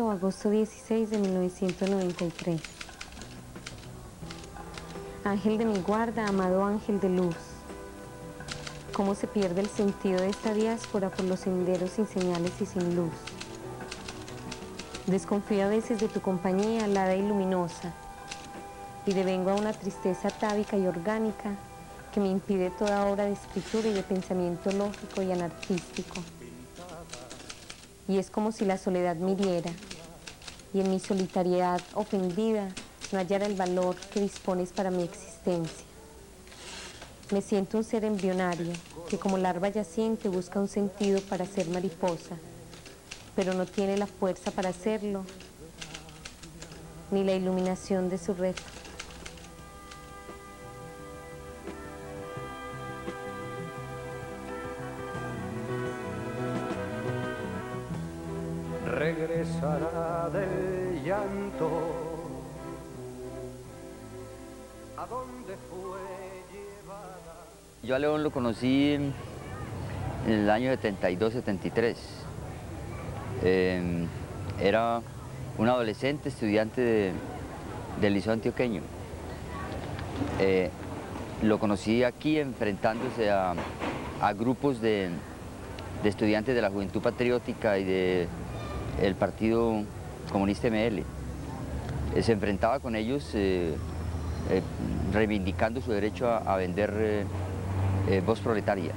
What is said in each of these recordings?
Agosto 16 de 1993. Ángel de mi guarda, amado ángel de luz, cómo se pierde el sentido de esta diáspora por los senderos sin señales y sin luz. Desconfío a veces de tu compañía alada y luminosa, y devengo a una tristeza atávica y orgánica que me impide toda obra de escritura y de pensamiento lógico y anarquístico. Y es como si la soledad me hiriera, y en mi solitariedad ofendida no hallara el valor que dispones para mi existencia. Me siento un ser embrionario que como larva yaciente busca un sentido para ser mariposa, pero no tiene la fuerza para hacerlo, ni la iluminación de su reto. Regresará del llanto a donde fue llevada. Yo a León lo conocí en el año 72-73. Era un adolescente estudiante del Liceo Antioqueño. Lo conocí aquí enfrentándose a grupos de estudiantes de la Juventud Patriótica y del Partido Comunista ML. Se enfrentaba con ellos reivindicando su derecho a vender voz proletaria.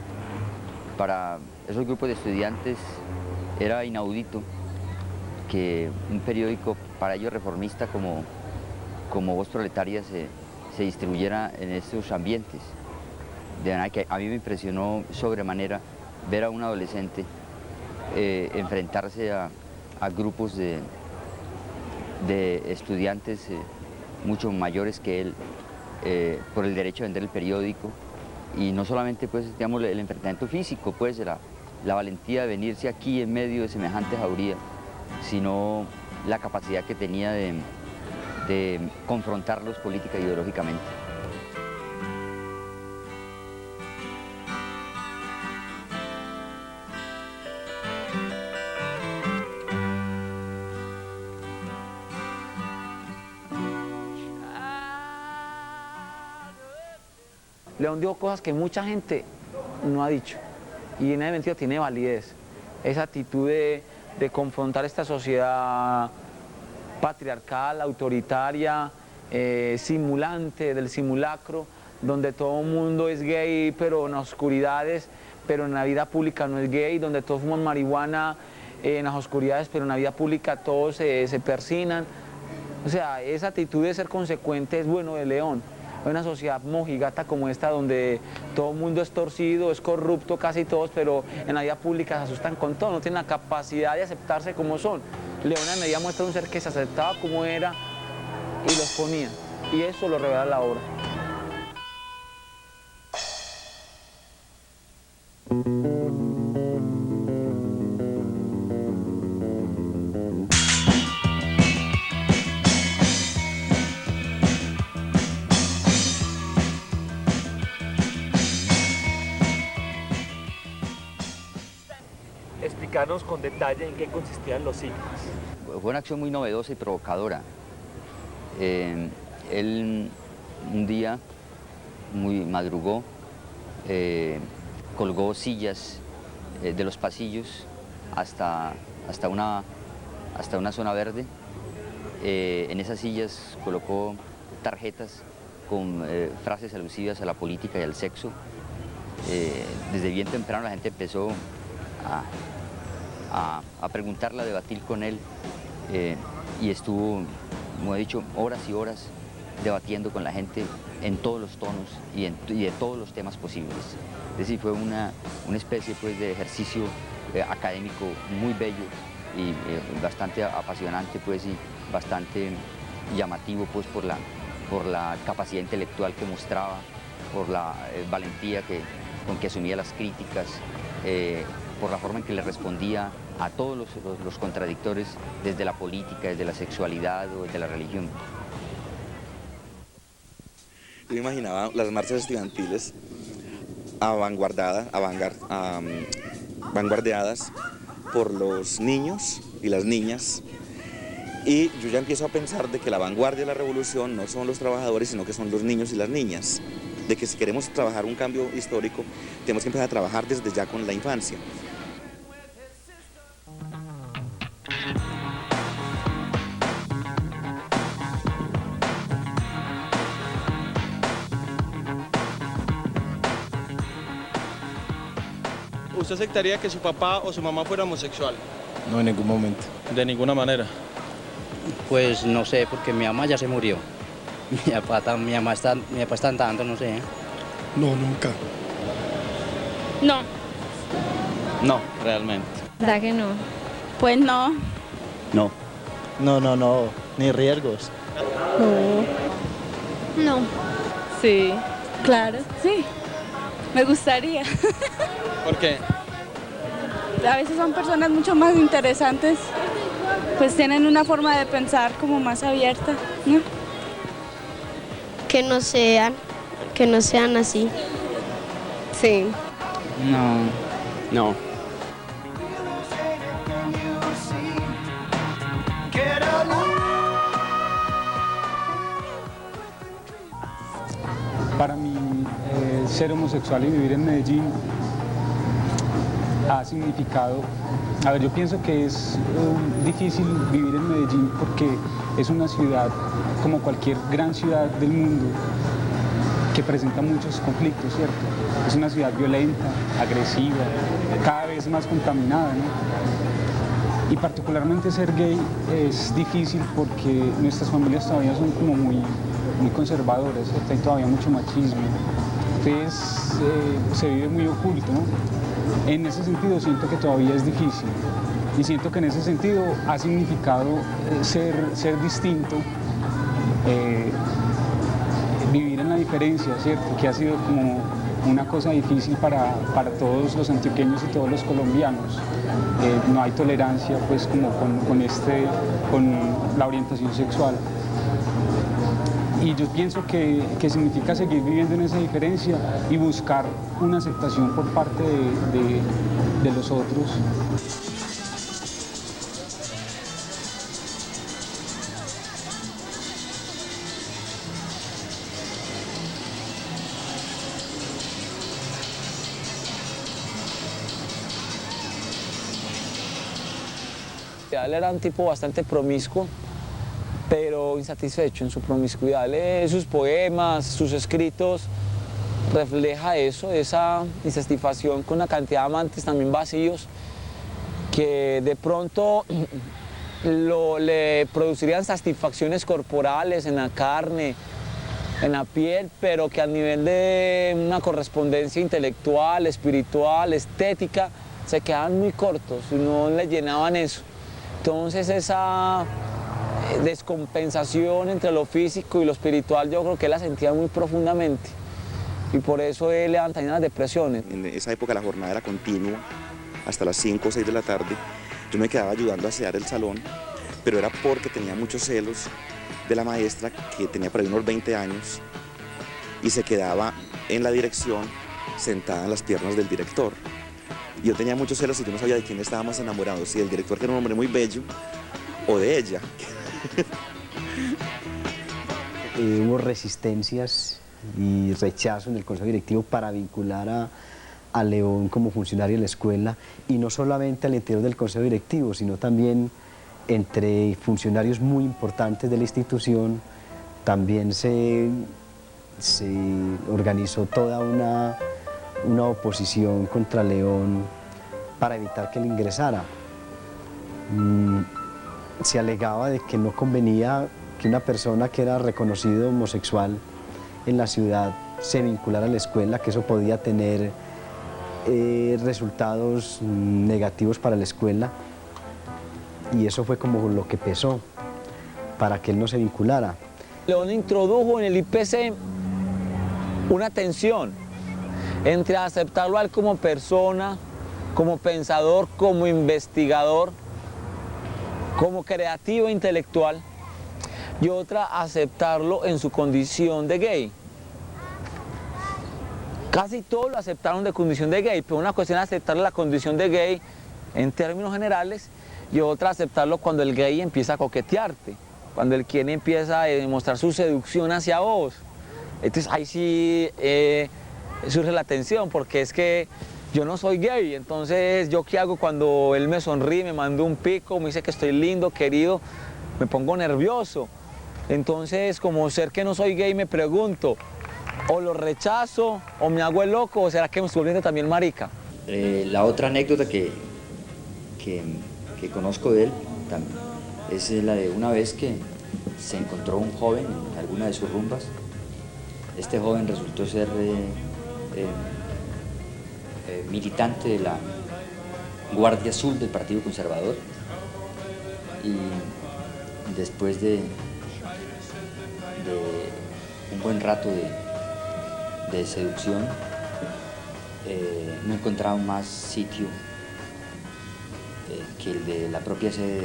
Para esos grupos de estudiantes era inaudito que un periódico para ellos reformista como Voz Proletaria se distribuyera en estos ambientes. De manera que a mí me impresionó sobremanera ver a un adolescente enfrentarse a grupos de estudiantes mucho mayores que él por el derecho a vender el periódico, y no solamente pues, digamos, el enfrentamiento físico, pues, la valentía de venirse aquí en medio de semejante jauría, sino la capacidad que tenía de confrontarlos política e ideológicamente. León dijo cosas que mucha gente no ha dicho, y en ese sentido tiene validez. Esa actitud de confrontar esta sociedad patriarcal, autoritaria, simulante, del simulacro, donde todo el mundo es gay, pero en oscuridades, pero en la vida pública no es gay, donde todos fuman marihuana en las oscuridades, pero en la vida pública todos se persinan. O sea, esa actitud de ser consecuente es bueno de León. Hay una sociedad mojigata como esta, donde todo el mundo es torcido, es corrupto, casi todos, pero en la vida pública se asustan con todo, no tienen la capacidad de aceptarse como son. León en medida muestra un ser que se aceptaba como era y los ponía, y eso lo revela la obra. Explicarnos con detalle en qué consistían los signos. Fue una acción muy novedosa y provocadora. Él un día madrugó, colgó sillas de los pasillos hasta una zona verde. En esas sillas colocó tarjetas con frases alusivas a la política y al sexo. Desde bien temprano la gente empezó a preguntarle, a debatir con él, y estuvo, como he dicho, horas y horas debatiendo con la gente en todos los tonos y de todos los temas posibles. Es decir, fue una especie pues, de ejercicio académico muy bello y bastante apasionante, pues, y bastante llamativo pues, por la capacidad intelectual que mostraba, por la valentía con que asumía las críticas, por la forma en que le respondía a todos los contradictores desde la política, desde la sexualidad o desde la religión. Yo me imaginaba las marchas estudiantiles vanguardiadas por los niños y las niñas Y yo ya empiezo a pensar de que la vanguardia de la revolución no son los trabajadores, sino que son los niños y las niñas. De que si queremos trabajar un cambio histórico, tenemos que empezar a trabajar desde ya con la infancia. ¿Usted aceptaría que su papá o su mamá fuera homosexual? No, en ningún momento. De ninguna manera. Pues no sé, porque mi mamá ya se murió. Mi papá está andando, no sé. No, nunca. No. No, realmente. ¿Verdad que no? Pues no. No. No, ni riesgos. No. Sí, claro, sí. Me gustaría. ¿Por qué? A veces son personas mucho más interesantes, pues tienen una forma de pensar como más abierta, ¿no? Que no sean así. Sí. No. Para mí, ser homosexual y vivir en Medellín ha significado, yo pienso que es difícil vivir en Medellín porque es una ciudad, como cualquier gran ciudad del mundo, que presenta muchos conflictos, ¿cierto? Es una ciudad violenta, agresiva, cada vez más contaminada, ¿no? Y particularmente ser gay es difícil porque nuestras familias todavía son como muy conservadoras, ¿cierto? Hay todavía mucho machismo, entonces se vive muy oculto, ¿no? En ese sentido siento que todavía es difícil y siento que en ese sentido ha significado ser distinto, vivir en la diferencia, ¿cierto? Que ha sido como una cosa difícil para todos los antioqueños y todos los colombianos. No hay tolerancia pues como con la orientación sexual. Y yo pienso que significa seguir viviendo en esa diferencia y buscar una aceptación por parte de los otros. Él era un tipo bastante promiscuo, pero insatisfecho en su promiscuidad. Lee sus poemas, sus escritos, refleja eso, esa insatisfacción con una cantidad de amantes también vacíos, que de pronto le producirían satisfacciones corporales en la carne, en la piel, pero que a nivel de una correspondencia intelectual, espiritual, estética, se quedaban muy cortos y no le llenaban eso. Entonces esa descompensación entre lo físico y lo espiritual yo creo que él la sentía muy profundamente y por eso él levantaba las depresiones. En esa época la jornada era continua, hasta las 5 o 6 de la tarde. Yo me quedaba ayudando a asear el salón, pero era porque tenía muchos celos de la maestra, que tenía por ahí unos 20 años y se quedaba en la dirección sentada en las piernas del director. Yo tenía muchos celos y yo no sabía de quién estaba más enamorado, si del director, que era un hombre muy bello, o de ella. Hubo resistencias y rechazo en el Consejo Directivo para vincular a León como funcionario de la escuela, y no solamente al interior del Consejo Directivo, sino también entre funcionarios muy importantes de la institución. También se organizó toda una oposición contra León para evitar que él ingresara. Se alegaba de que no convenía que una persona que era reconocido homosexual en la ciudad se vinculara a la escuela, que eso podía tener resultados negativos para la escuela, y eso fue como lo que pesó para que él no se vinculara. León introdujo en el IPC una tensión entre aceptarlo a él como persona, como pensador, como investigador, como creativo intelectual, y otra aceptarlo en su condición de gay. Casi todos lo aceptaron de condición de gay, pero una cuestión es aceptar la condición de gay en términos generales y otra aceptarlo cuando el gay empieza a coquetearte, cuando el quien empieza a demostrar su seducción hacia vos. Entonces ahí sí surge la tensión, porque es que yo no soy gay, entonces ¿yo qué hago cuando él me sonríe, me manda un pico, me dice que estoy lindo, querido? Me pongo nervioso. Entonces, como ser que no soy gay, me pregunto, o lo rechazo, o me hago el loco, o será que me estoy volviendo también marica. La otra anécdota que conozco de él también es la de una vez que se encontró un joven en alguna de sus rumbas. Este joven resultó ser militante de la Guardia Azul del Partido Conservador, y después de un buen rato de seducción no encontraron más sitio que el de la propia sede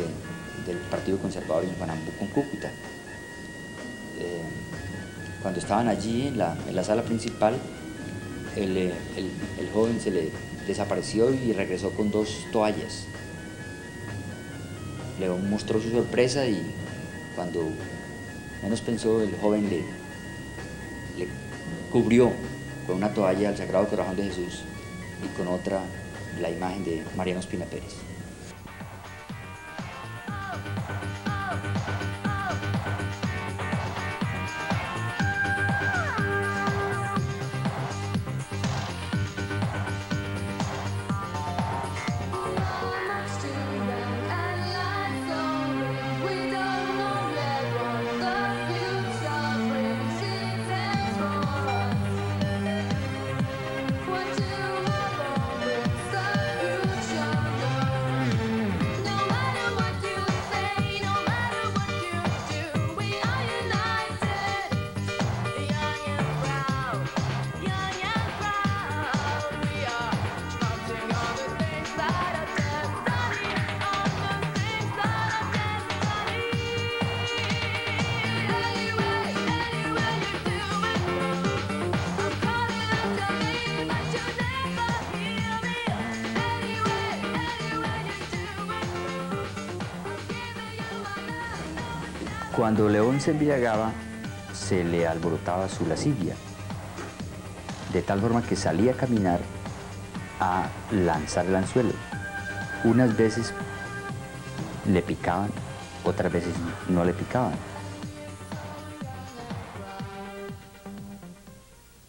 del Partido Conservador en Panambuco, en Cúcuta. Cuando estaban allí en la sala principal, el joven se le desapareció y regresó con 2 toallas. León mostró su sorpresa y cuando menos pensó, el joven le cubrió con una toalla al Sagrado Corazón de Jesús y con otra la imagen de Mariano Ospina Pérez. Cuando León se embriagaba, se le alborotaba su lascivia, de tal forma que salía a caminar a lanzar el anzuelo. Unas veces le picaban, otras veces no le picaban.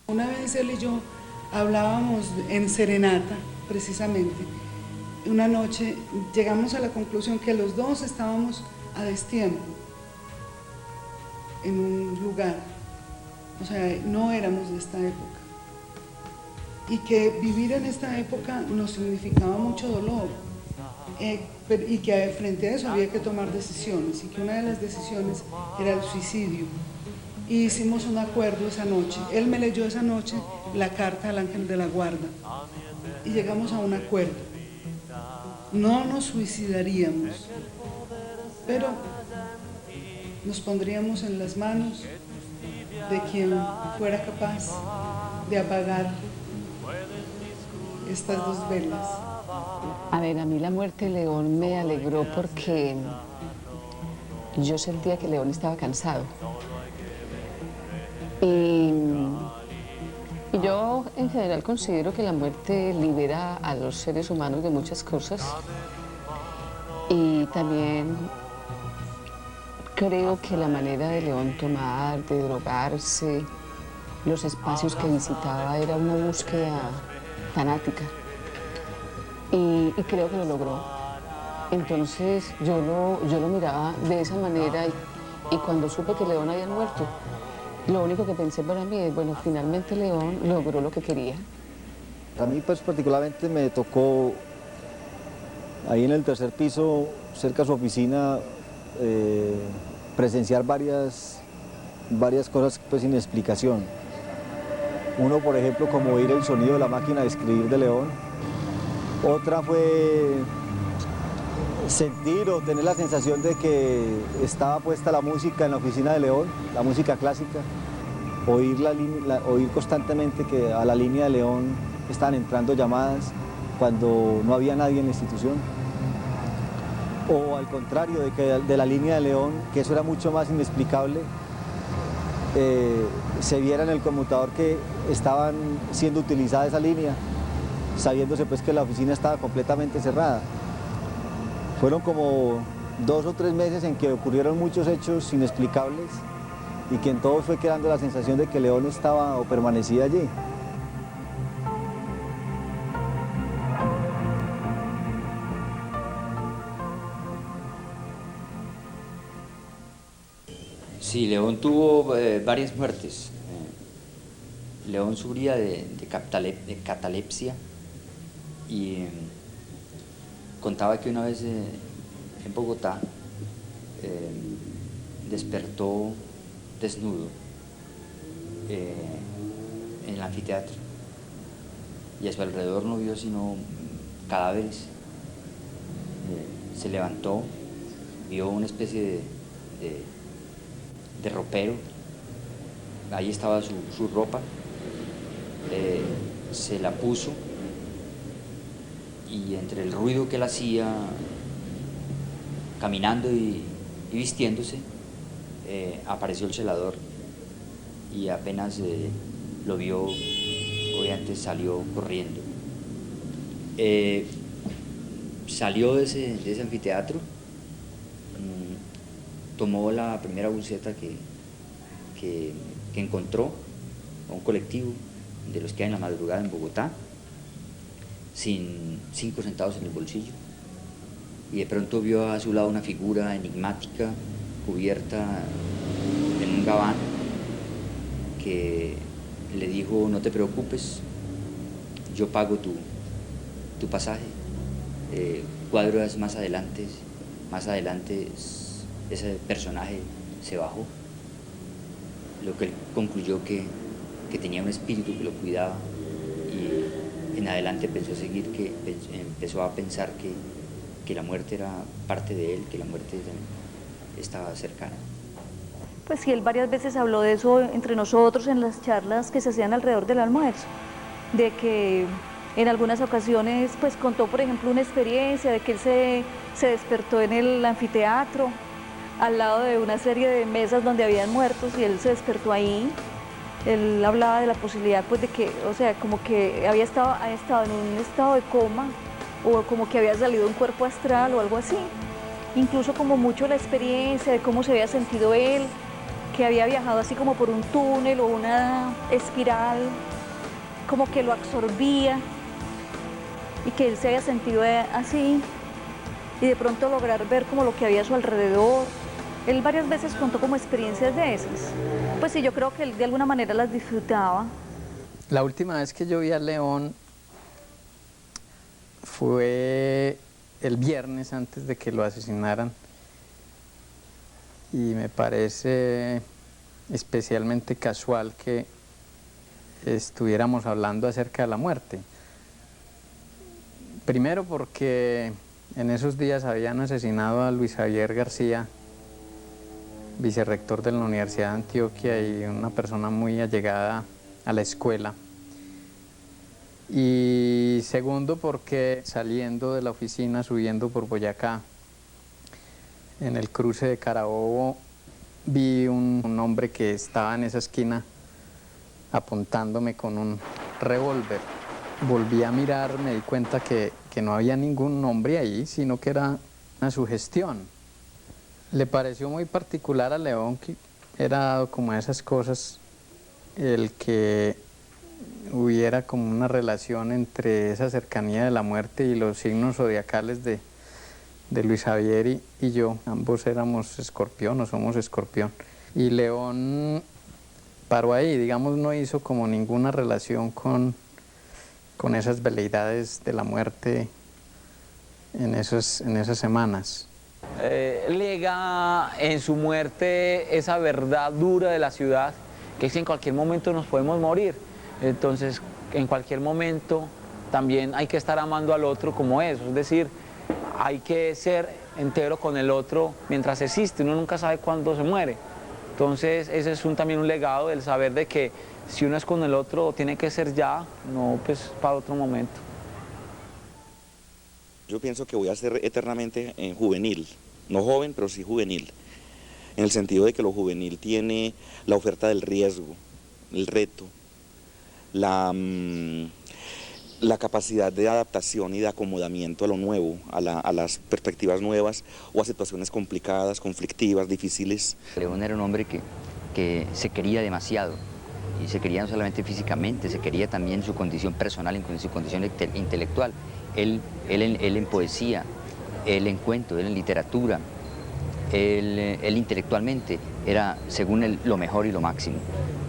Una vez él y yo hablábamos en serenata, precisamente. Una noche llegamos a la conclusión que los dos estábamos a destiempo en un lugar, o sea, no éramos de esta época, y que vivir en esta época nos significaba mucho dolor, y que frente a eso había que tomar decisiones, y que una de las decisiones era el suicidio. Y hicimos un acuerdo esa noche. Él me leyó esa noche la carta al ángel de la guarda y llegamos a un acuerdo. No nos suicidaríamos, pero nos pondríamos en las manos de quien fuera capaz de apagar estas 2 velas. A ver, a mí la muerte de León me alegró porque yo sentía que León estaba cansado. Y yo en general considero que la muerte libera a los seres humanos de muchas cosas, y también creo que la manera de León tomar, de drogarse, los espacios que visitaba era una búsqueda fanática, y creo que lo logró. Entonces yo lo miraba de esa manera, y cuando supe que León había muerto, lo único que pensé para mí es, bueno, finalmente León logró lo que quería. A mí pues particularmente me tocó ahí en el 3er piso, cerca de su oficina, presenciar varias cosas pues sin explicación. Uno, por ejemplo, como oír el sonido de la máquina de escribir de León. Otra fue sentir o tener la sensación de que estaba puesta la música en la oficina de León, la música clásica, oír constantemente que a la línea de León estaban entrando llamadas cuando no había nadie en la institución. o al contrario, de la línea de León, que eso era mucho más inexplicable, se viera en el conmutador que estaban siendo utilizada esa línea, sabiéndose pues que la oficina estaba completamente cerrada. Fueron como 2 o 3 meses en que ocurrieron muchos hechos inexplicables y que en todos fue quedando la sensación de que León estaba o permanecía allí. Sí, León tuvo varias muertes. León sufría de catalepsia y contaba que una vez en Bogotá despertó desnudo en el anfiteatro y a su alrededor no vio sino cadáveres. Se levantó, vio una especie de ropero, ahí estaba su ropa, se la puso y entre el ruido que él hacía caminando y vistiéndose, apareció el celador y apenas lo vio, obviamente salió corriendo. Salió de ese anfiteatro, tomó la primera buseta que encontró, un colectivo de los que hay en la madrugada en Bogotá, sin 5 centavos en el bolsillo, y de pronto vio a su lado una figura enigmática, cubierta en un gabán, que le dijo: no te preocupes, yo pago tu pasaje. Cuadros más adelante ese personaje se bajó, lo que él concluyó que tenía un espíritu que lo cuidaba, y en adelante empezó a pensar que la muerte era parte de él, que la muerte estaba cercana. Pues sí, él varias veces habló de eso entre nosotros en las charlas que se hacían alrededor del almuerzo, de que en algunas ocasiones pues contó, por ejemplo, una experiencia de que él se despertó en el anfiteatro al lado de una serie de mesas donde habían muertos, y él se despertó ahí. Él hablaba de la posibilidad pues de que, o sea, como que había estado en un estado de coma, o como que había salido un cuerpo astral o algo así. Incluso como mucho la experiencia de cómo se había sentido él, que había viajado así como por un túnel o una espiral, como que lo absorbía, y que él se había sentido así, y de pronto lograr ver como lo que había a su alrededor. Él varias veces contó como experiencias de esas. Pues sí, yo creo que él de alguna manera las disfrutaba. La última vez que yo vi a León fue el viernes antes de que lo asesinaran, y me parece especialmente casual que estuviéramos hablando acerca de la muerte. Primero porque en esos días habían asesinado a Luis Javier García, vicerrector de la Universidad de Antioquia y una persona muy allegada a la escuela. Y segundo porque saliendo de la oficina, subiendo por Boyacá, en el cruce de Carabobo, vi un hombre que estaba en esa esquina apuntándome con un revólver. Volví a mirar, me di cuenta que no había ningún hombre ahí, sino que era una sugestión. Le pareció muy particular a León, que era como esas cosas, el que hubiera como una relación entre esa cercanía de la muerte y los signos zodiacales de Luis Javier y yo. Ambos éramos Escorpión, o somos Escorpión. Y León paró ahí, digamos, no hizo como ninguna relación con esas veleidades de la muerte en esas semanas. Lega en su muerte esa verdad dura de la ciudad, que es que en cualquier momento nos podemos morir. Entonces, en cualquier momento también hay que estar amando al otro como es decir, hay que ser entero con el otro mientras existe, uno nunca sabe cuándo se muere. Entonces, ese es también un legado del saber de que si uno es con el otro, tiene que ser ya, no pues para otro momento. Yo pienso que voy a ser eternamente juvenil, no joven, pero sí juvenil, en el sentido de que lo juvenil tiene la oferta del riesgo, el reto, la capacidad de adaptación y de acomodamiento a lo nuevo, a las perspectivas nuevas o a situaciones complicadas, conflictivas, difíciles. León era un hombre que se quería demasiado, y se quería no solamente físicamente, se quería también su condición personal, en su condición intelectual. Él en poesía, él en cuento, él en literatura, él intelectualmente era, según él, lo mejor y lo máximo.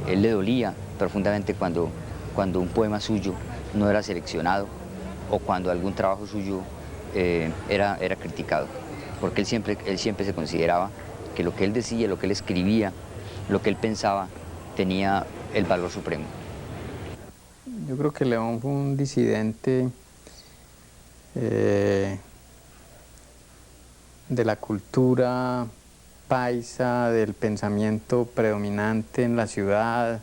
Él le dolía profundamente cuando un poema suyo no era seleccionado o cuando algún trabajo suyo era criticado, porque él siempre se consideraba que lo que él decía, lo que él escribía, lo que él pensaba, tenía el valor supremo. Yo creo que León fue un disidente de la cultura paisa, del pensamiento predominante en la ciudad,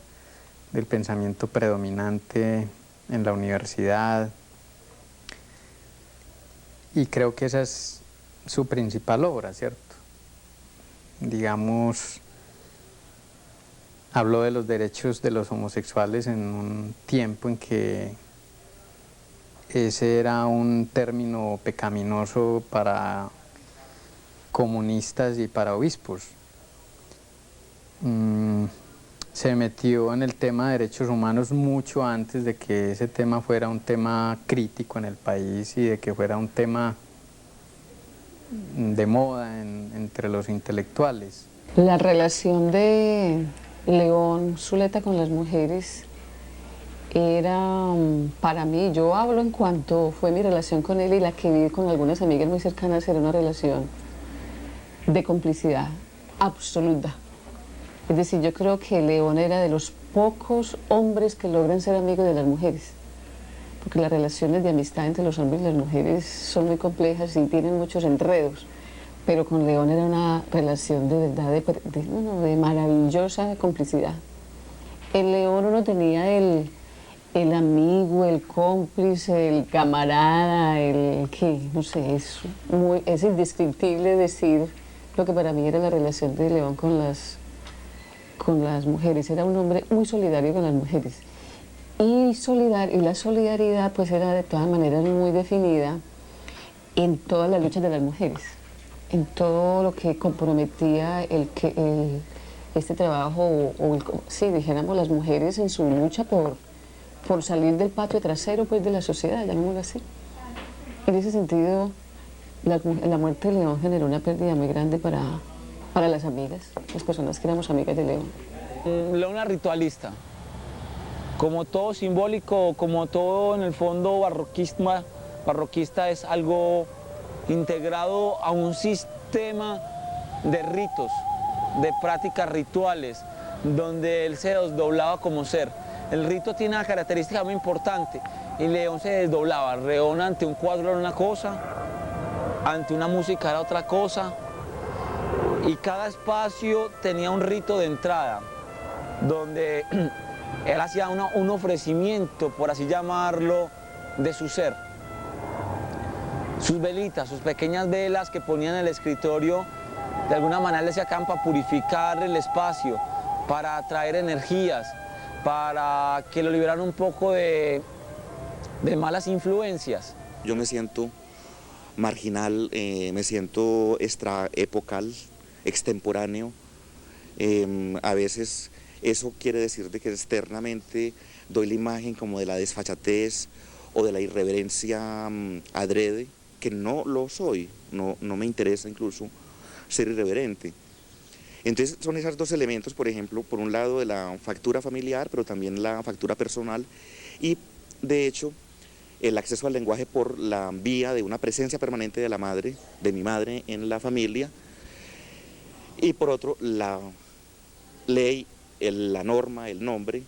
del pensamiento predominante en la universidad, y creo que esa es su principal obra, ¿cierto? Digamos, habló de los derechos de los homosexuales en un tiempo en que ese era un término pecaminoso para comunistas y para obispos. Se metió en el tema de derechos humanos mucho antes de que ese tema fuera un tema crítico en el país y de que fuera un tema de moda entre los intelectuales. La relación de León Zuleta con las mujeres era, para mí, yo hablo en cuanto fue mi relación con él y la que vi con algunas amigas muy cercanas, era una relación de complicidad absoluta. Es decir, yo creo que León era de los pocos hombres que logran ser amigos de las mujeres, porque las relaciones de amistad entre los hombres y las mujeres son muy complejas y tienen muchos enredos, pero con León era una relación de verdad de maravillosa complicidad. En León uno tenía el amigo, el cómplice, el camarada, el que, no sé, es indescriptible decir lo que para mí era la relación de León con las mujeres. Era un hombre muy solidario con las mujeres. Y la solidaridad pues era de todas maneras muy definida en todas las luchas de las mujeres, en todo lo que comprometía este trabajo, sí, dijéramos, las mujeres en su lucha por salir del patio trasero pues, de la sociedad, llamémoslo así. En ese sentido, la muerte de León generó una pérdida muy grande para las amigas, las personas que éramos amigas de León. León era ritualista, como todo simbólico, como todo en el fondo barroquista es algo integrado a un sistema de ritos, de prácticas rituales, donde él se desdoblaba como ser. El rito tiene una característica muy importante y León se desdoblaba. León ante un cuadro era una cosa, ante una música era otra cosa, y cada espacio tenía un rito de entrada, donde él hacía un ofrecimiento, por así llamarlo, de su ser. Sus velitas, sus pequeñas velas que ponían en el escritorio, de alguna manera le hacían para purificar el espacio, para atraer energías, para que lo liberaran un poco de malas influencias. Yo me siento marginal, me siento extraepocal, extemporáneo. A veces eso quiere decir de que externamente doy la imagen como de la desfachatez o de la irreverencia adrede, que no lo soy, no me interesa incluso ser irreverente. Entonces son esos dos elementos, por ejemplo, por un lado de la factura familiar, pero también la factura personal, y de hecho el acceso al lenguaje por la vía de una presencia permanente de la madre, de mi madre en la familia, y por otro la ley, la norma, el nombre,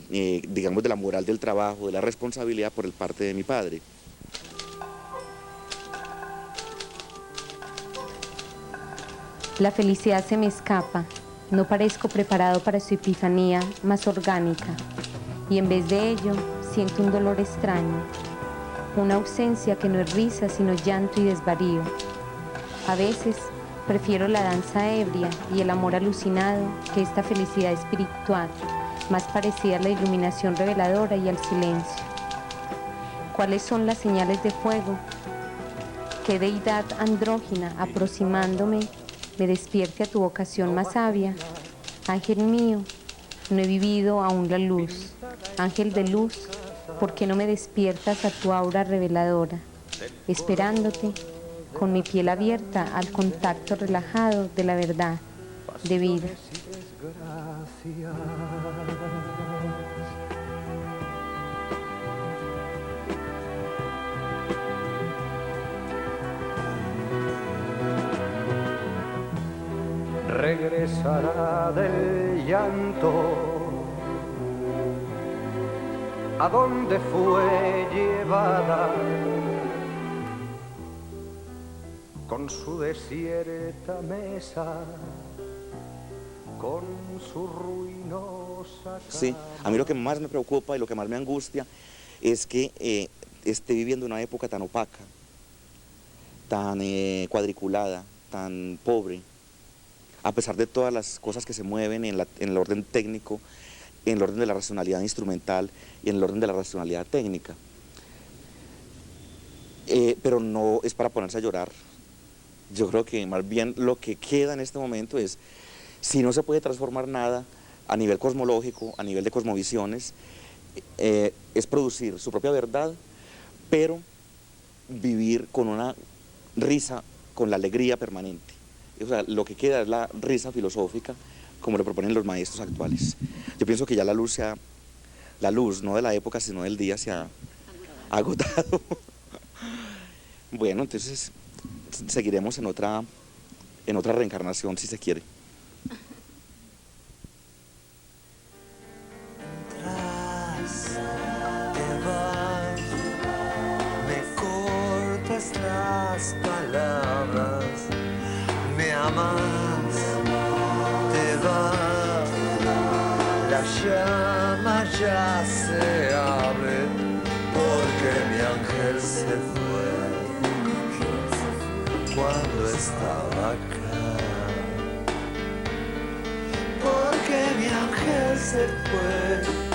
digamos de la moral del trabajo, de la responsabilidad por el parte de mi padre. La felicidad se me escapa, no parezco preparado para su epifanía más orgánica, y en vez de ello siento un dolor extraño. una ausencia que no es risa sino llanto y desvarío. A veces prefiero la danza ebria y el amor alucinado que esta felicidad espiritual, más parecida a la iluminación reveladora y al silencio. ¿Cuáles son las señales de fuego? ¿Qué deidad andrógina aproximándome me despierte a tu vocación más sabia? Ángel mío, no he vivido aún la luz. Ángel de luz, ¿por qué no me despiertas a tu aura reveladora? Esperándote, con mi piel abierta al contacto relajado de la verdad, de vida. Regresará del llanto a donde fue llevada con su desierta mesa, con su ruinosa casa. Sí, a mí lo que más me preocupa y lo que más me angustia es que esté viviendo una época tan opaca, tan cuadriculada, tan pobre, a pesar de todas las cosas que se mueven en el orden técnico, en el orden de la racionalidad instrumental y en el orden de la racionalidad técnica. Pero no es para ponerse a llorar. Yo creo que más bien lo que queda en este momento es, si no se puede transformar nada a nivel cosmológico, a nivel de cosmovisiones, es producir su propia verdad, pero vivir con una risa, con la alegría permanente. O sea, lo que queda es la risa filosófica, como lo proponen los maestros actuales. Yo pienso que ya la luz no de la época, sino del día, se ha agotado. Bueno, entonces seguiremos en otra reencarnación, si se quiere. Me cortas las palabras, me amas, te vas, la llama ya se abre, porque mi ángel se fue cuando estaba acá, porque mi ángel se fue